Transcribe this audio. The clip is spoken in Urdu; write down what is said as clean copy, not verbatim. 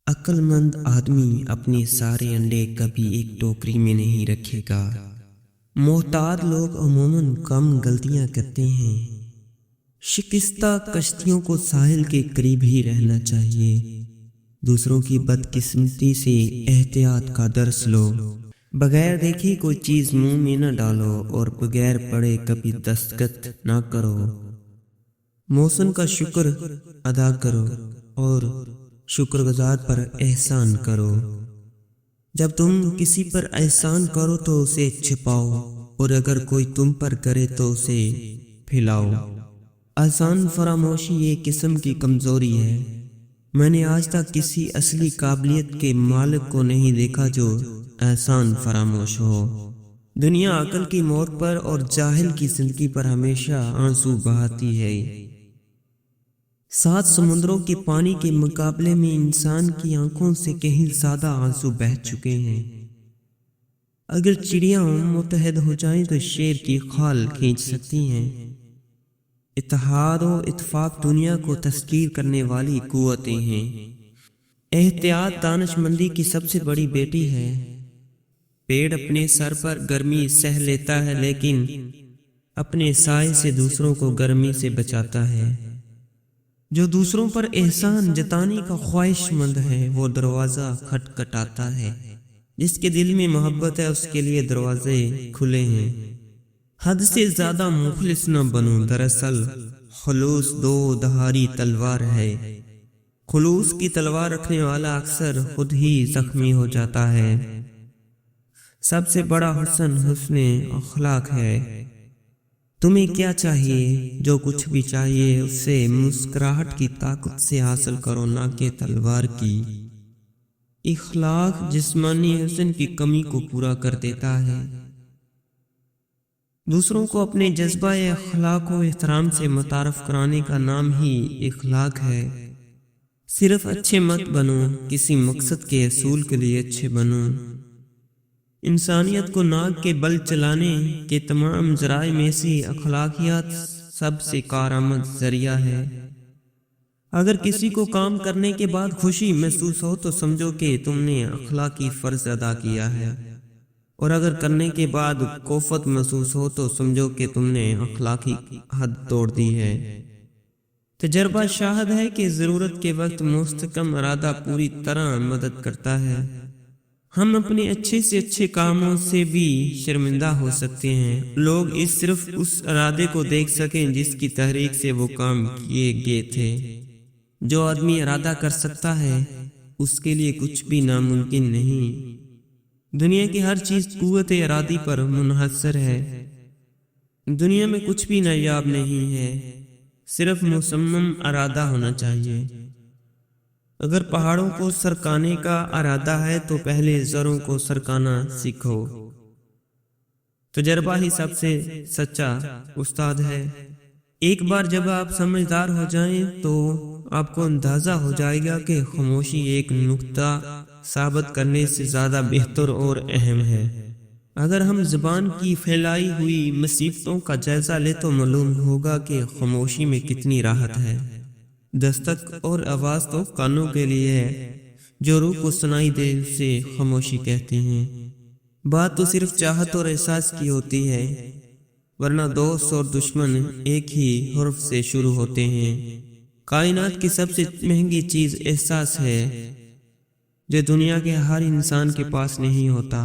عقل مند آدمی اپنے سارے انڈے کبھی ایک ٹوکری میں نہیں رکھے گا۔ محتاط لوگ عموماً کم غلطیاں کرتے ہیں۔ شکستہ کشتیوں کو ساحل کے قریب ہی رہنا چاہیے۔ دوسروں کی بدقسمتی سے احتیاط کا درس لو۔ بغیر دیکھے کوئی چیز منہ میں نہ ڈالو اور بغیر پڑھے کبھی دستخط نہ کرو۔ موسم کا شکر ادا کرو اور شکر گزار پر احسان کرو۔ جب تم کسی پر احسان کرو تو اسے چھپاؤ اور اگر کوئی تم پر کرے تو اسے پھیلاؤ۔ احسان فراموشی ایک قسم کی کمزوری ہے۔ میں نے آج تک کسی اصلی قابلیت کے مالک کو نہیں دیکھا جو احسان فراموش ہو۔ دنیا عقل کی موت پر اور جاہل کی زندگی پر ہمیشہ آنسو بہاتی ہے۔ 7 سمندروں کے پانی کے مقابلے میں انسان کی آنکھوں سے کہیں زیادہ آنسو بہہ چکے ہیں۔ اگر چڑیاں متحد ہو جائیں تو شیر کی کھال کھینچ سکتی ہیں۔ اتحاد و اتفاق دنیا کو تسخیر کرنے والی قوتیں ہیں۔ احتیاط دانش مندی کی سب سے بڑی بیٹی ہے۔ پیڑ اپنے سر پر گرمی سہ لیتا ہے لیکن اپنے سائے سے دوسروں کو گرمی سے بچاتا ہے۔ جو دوسروں پر احسان جتانے کا خواہش مند ہے وہ دروازہ کھٹکھٹاتا ہے۔ جس کے دل میں محبت ہے اس کے لیے دروازے کھلے ہیں۔ حد سے زیادہ مخلص نہ بنو، دراصل خلوص 2 دھاری تلوار ہے۔ خلوص کی تلوار رکھنے والا اکثر خود ہی زخمی ہو جاتا ہے۔ سب سے بڑا حسن حسن اخلاق ہے۔ تمہیں کیا چاہیے؟ جو کچھ بھی چاہیے اسے مسکراہٹ کی طاقت سے حاصل کرو، نہ کہ تلوار کی۔ اخلاق جسمانی حسن کی کمی کو پورا کر دیتا ہے۔ دوسروں کو اپنے جذبہ اخلاق و احترام سے متعارف کرانے کا نام ہی اخلاق ہے۔ صرف اچھے مت بنو، کسی مقصد کے حصول کے لیے اچھے بنو۔ انسانیت کو ناک کے بل چلانے کے تمام ذرائع میں سے اخلاقیات سب سے کارآمد ذریعہ ہے۔ اگر کسی کو کام کرنے کے بعد خوشی محسوس ہو تو سمجھو کہ تم نے اخلاقی فرض ادا کیا ہے، اور اگر کرنے کے بعد کوفت محسوس ہو تو سمجھو کہ تم نے اخلاقی حد توڑ دی ہے۔ تجربہ شاہد ہے کہ ضرورت کے وقت مستحکم ارادہ پوری طرح مدد کرتا ہے۔ ہم اپنے اچھے سے اچھے کاموں سے بھی شرمندہ ہو سکتے ہیں۔ لوگ صرف اس ارادے کو دیکھ سکیں جس کی تحریک سے وہ کام کیے گئے تھے۔ جو آدمی ارادہ کر سکتا ہے اس کے لیے کچھ بھی ناممکن نہیں۔ دنیا کی ہر چیز قوت ارادی پر منحصر ہے۔ دنیا میں کچھ بھی نایاب نہیں ہے، صرف مصمم ارادہ ہونا چاہیے۔ اگر پہاڑوں کو سرکانے کا ارادہ ہے تو پہلے زروں کو سرکانا سیکھو۔ تجربہ ہی سب سے سچا استاد ہے۔ ایک بار جب آپ سمجھدار ہو جائیں تو آپ کو اندازہ ہو جائے گا کہ خاموشی ایک نقطہ ثابت کرنے سے زیادہ بہتر اور اہم ہے۔ اگر ہم زبان کی پھیلائی ہوئی مصیبتوں کا جائزہ لیں تو معلوم ہوگا کہ خاموشی میں کتنی راحت ہے۔ دستک اور آواز تو کانوں کے لیے ہے، جو روح کو سنائی دے اسے خاموشی کہتے ہیں۔ بات تو صرف چاہت اور احساس کی ہوتی ہے، ورنہ دوست اور دشمن ایک ہی حرف سے شروع ہوتے ہیں۔ کائنات کی سب سے مہنگی چیز احساس ہے، جو دنیا کے ہر انسان کے پاس نہیں ہوتا۔